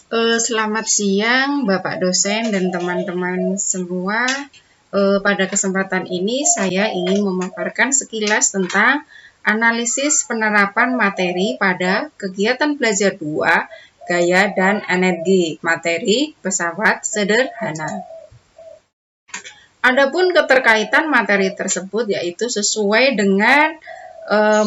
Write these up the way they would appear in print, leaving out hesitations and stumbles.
Selamat siang Bapak dosen dan teman-teman semua. Pada kesempatan ini saya ingin memaparkan sekilas tentang analisis penerapan materi pada kegiatan belajar 2, gaya dan energi materi pesawat sederhana. Adapun keterkaitan materi tersebut yaitu sesuai dengan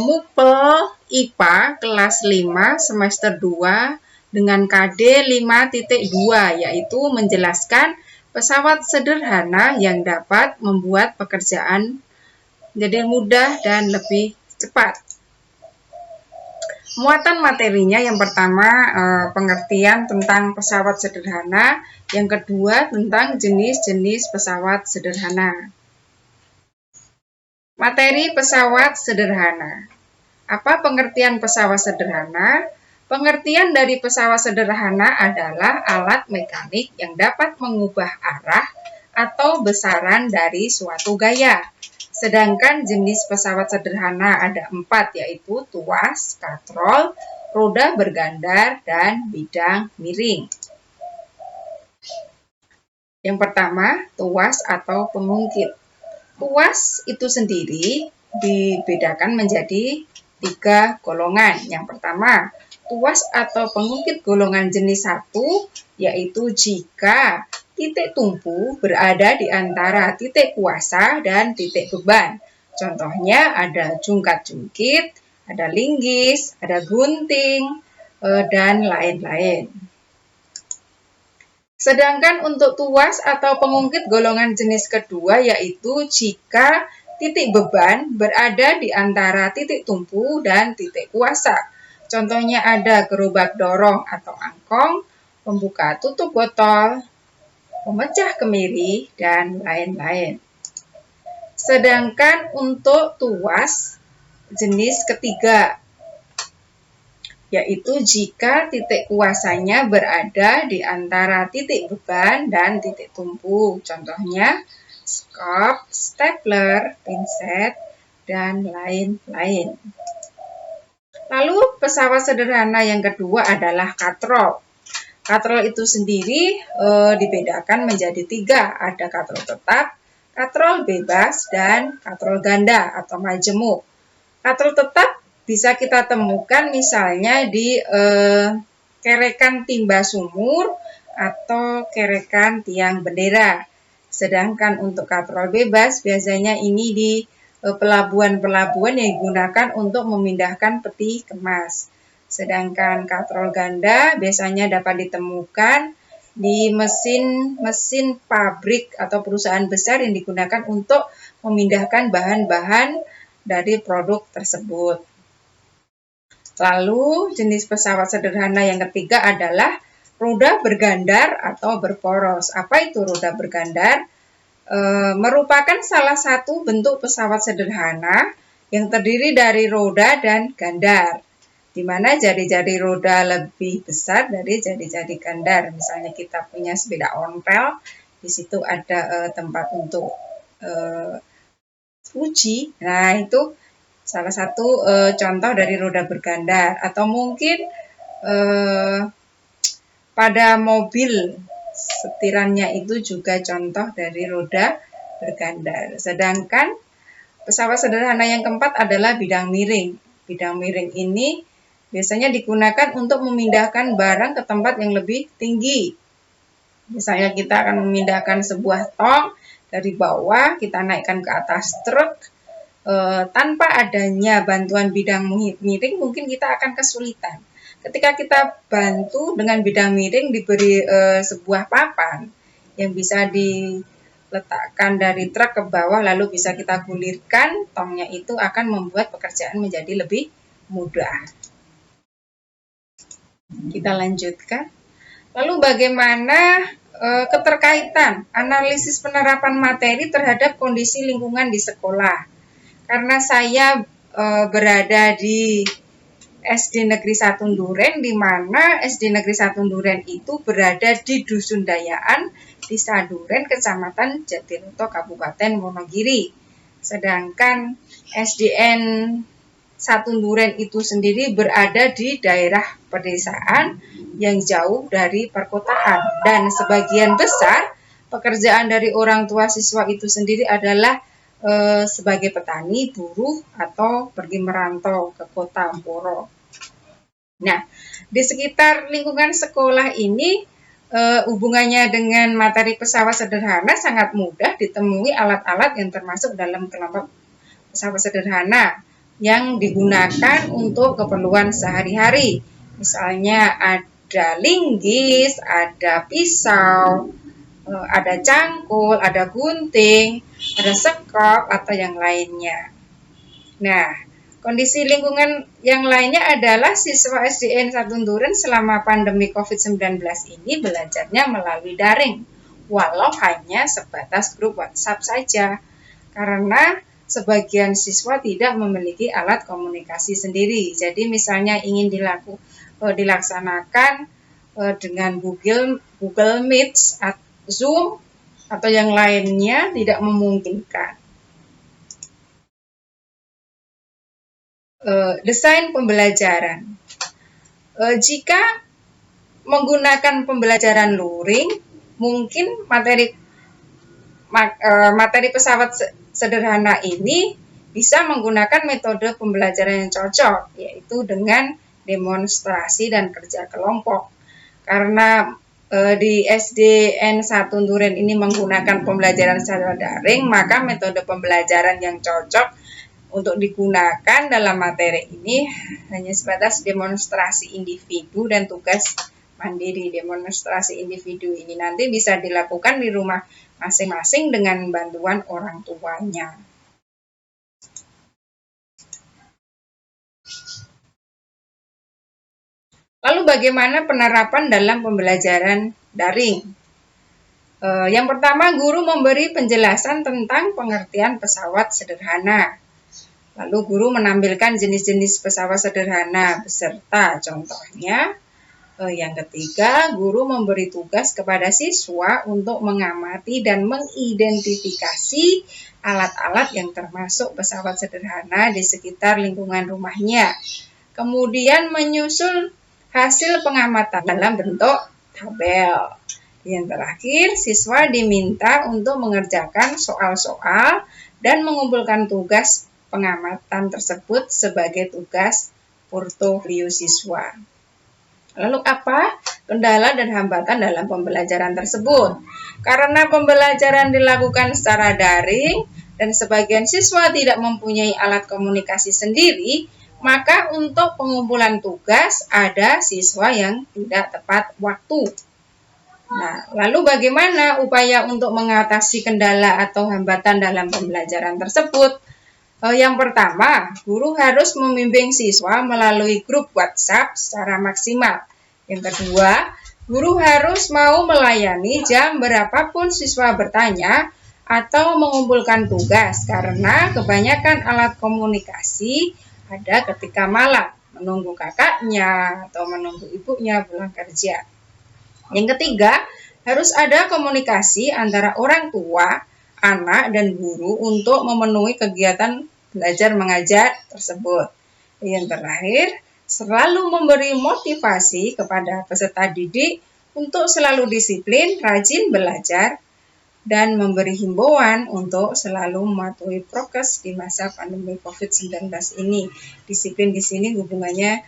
MUPEL IPA kelas 5 semester 2 dengan KD 5.2 yaitu menjelaskan pesawat sederhana yang dapat membuat pekerjaan menjadi mudah dan lebih cepat. Muatan materinya yang pertama pengertian tentang pesawat sederhana, yang kedua tentang jenis-jenis pesawat sederhana. Materi pesawat sederhana. Apa pengertian pesawat sederhana? Pengertian dari pesawat sederhana adalah alat mekanik yang dapat mengubah arah atau besaran dari suatu gaya. Sedangkan jenis pesawat sederhana ada 4, yaitu tuas, katrol, roda bergandar, dan bidang miring. Yang pertama, tuas atau pengungkit. Tuas itu sendiri dibedakan menjadi 3 golongan. Yang pertama, tuas atau pengungkit golongan jenis 1, yaitu jika titik tumpu berada di antara titik kuasa dan titik beban. Contohnya ada jungkat-jungkit, ada linggis, ada gunting, dan lain-lain. Sedangkan untuk tuas atau pengungkit golongan jenis kedua yaitu jika titik beban berada di antara titik tumpu dan titik kuasa. Contohnya ada gerobak dorong atau angkong, pembuka tutup botol, pemecah kemiri, dan lain-lain. Sedangkan untuk tuas jenis ketiga yaitu jika titik kuasanya berada di antara titik beban dan titik tumpu. Contohnya skop, stapler, pinset, dan lain-lain. Lalu pesawat sederhana yang kedua adalah katrol. Katrol itu sendiri dibedakan menjadi 3. Ada katrol tetap, katrol bebas, dan katrol ganda atau majemuk. Katrol tetap bisa kita temukan misalnya di kerekan timba sumur atau kerekan tiang bendera. Sedangkan untuk katrol bebas biasanya ini di pelabuhan-pelabuhan yang digunakan untuk memindahkan peti kemas. Sedangkan katrol ganda biasanya dapat ditemukan di mesin pabrik atau perusahaan besar yang digunakan untuk memindahkan bahan-bahan dari produk tersebut. Lalu jenis pesawat sederhana yang ketiga adalah roda bergandar atau berporos. Apa itu roda bergandar? Merupakan salah satu bentuk pesawat sederhana yang terdiri dari roda dan gandar, di mana jari-jari roda lebih besar dari jari-jari gandar. Misalnya kita punya sepeda ontel, di situ ada tempat untuk uji. Nah, itu salah satu contoh dari roda bergandar. Atau mungkin pada mobil setirannya itu juga contoh dari roda bergandar. Sedangkan pesawat sederhana yang keempat adalah bidang miring. Bidang miring ini biasanya digunakan untuk memindahkan barang ke tempat yang lebih tinggi. Misalnya kita akan memindahkan sebuah tong dari bawah, kita naikkan ke atas truk. Tanpa adanya bantuan bidang miring, mungkin kita akan kesulitan. Ketika kita bantu dengan bidang miring diberi sebuah papan yang bisa diletakkan dari truk ke bawah lalu bisa kita gulirkan, tongnya itu akan membuat pekerjaan menjadi lebih mudah. Kita lanjutkan. Lalu bagaimana keterkaitan analisis penerapan materi terhadap kondisi lingkungan di sekolah? Karena saya berada di SD Negeri 1 Duren, di mana SD Negeri 1 Duren itu berada di Dusun Dayaan, Desa Duren, Kecamatan Jatiroto, Kabupaten Wonogiri. Sedangkan SDN Satunduren itu sendiri berada di daerah pedesaan yang jauh dari perkotaan, dan sebagian besar pekerjaan dari orang tua siswa itu sendiri adalah sebagai petani, buruh, atau pergi merantau ke kota Amporo. Nah, di sekitar lingkungan sekolah ini hubungannya dengan materi pesawat sederhana sangat mudah ditemui alat-alat yang termasuk dalam kelompok pesawat sederhana yang digunakan untuk keperluan sehari-hari. Misalnya ada linggis, ada pisau, ada cangkul, ada gunting, ada sekop, atau yang lainnya. Nah, kondisi lingkungan yang lainnya adalah siswa SDN Satunduren selama pandemi COVID-19 ini belajarnya melalui daring, walau hanya sebatas grup WhatsApp saja, karena sebagian siswa tidak memiliki alat komunikasi sendiri. Jadi misalnya ingin dilaksanakan dengan Google Meet, Zoom, atau yang lainnya tidak memungkinkan. Desain pembelajaran. Jika menggunakan pembelajaran luring, mungkin materi pesawat sederhana ini bisa menggunakan metode pembelajaran yang cocok, yaitu dengan demonstrasi dan kerja kelompok. Karena di SDN Satunduren ini menggunakan pembelajaran secara daring, maka metode pembelajaran yang cocok untuk digunakan dalam materi ini hanya sebatas demonstrasi individu dan tugas mandiri. Demonstrasi individu ini nanti bisa dilakukan di rumah masing-masing dengan bantuan orang tuanya. Lalu bagaimana penerapan dalam pembelajaran daring? Yang pertama, guru memberi penjelasan tentang pengertian pesawat sederhana. Lalu guru menampilkan jenis-jenis pesawat sederhana beserta contohnya. Yang ketiga, guru memberi tugas kepada siswa untuk mengamati dan mengidentifikasi alat-alat yang termasuk pesawat sederhana di sekitar lingkungan rumahnya. Kemudian menyusun hasil pengamatan dalam bentuk tabel. Yang terakhir, siswa diminta untuk mengerjakan soal-soal dan mengumpulkan tugas pengamatan tersebut sebagai tugas portofolio siswa. Lalu apa kendala dan hambatan dalam pembelajaran tersebut? Karena pembelajaran dilakukan secara daring dan sebagian siswa tidak mempunyai alat komunikasi sendiri, maka untuk pengumpulan tugas ada siswa yang tidak tepat waktu. Nah, lalu bagaimana upaya untuk mengatasi kendala atau hambatan dalam pembelajaran tersebut? Yang pertama, guru harus membimbing siswa melalui grup WhatsApp secara maksimal. Yang kedua, guru harus mau melayani jam berapapun siswa bertanya atau mengumpulkan tugas, karena kebanyakan alat komunikasi ada ketika malam, menunggu kakaknya atau menunggu ibunya pulang kerja. Yang ketiga, harus ada komunikasi antara orang tua, anak, dan guru untuk memenuhi kegiatan belajar mengajar tersebut. Yang terakhir, selalu memberi motivasi kepada peserta didik untuk selalu disiplin, rajin belajar, dan memberi himbauan untuk selalu mematuhi prokes di masa pandemi COVID-19 ini. Disiplin di sini hubungannya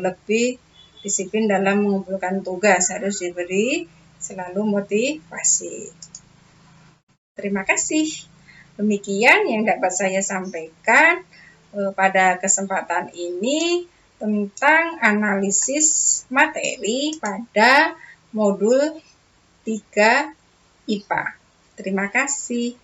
lebih disiplin dalam mengumpulkan tugas, harus diberi selalu motivasi. Terima kasih. Demikian yang dapat saya sampaikan pada kesempatan ini tentang analisis materi pada modul 3 IPA. Terima kasih.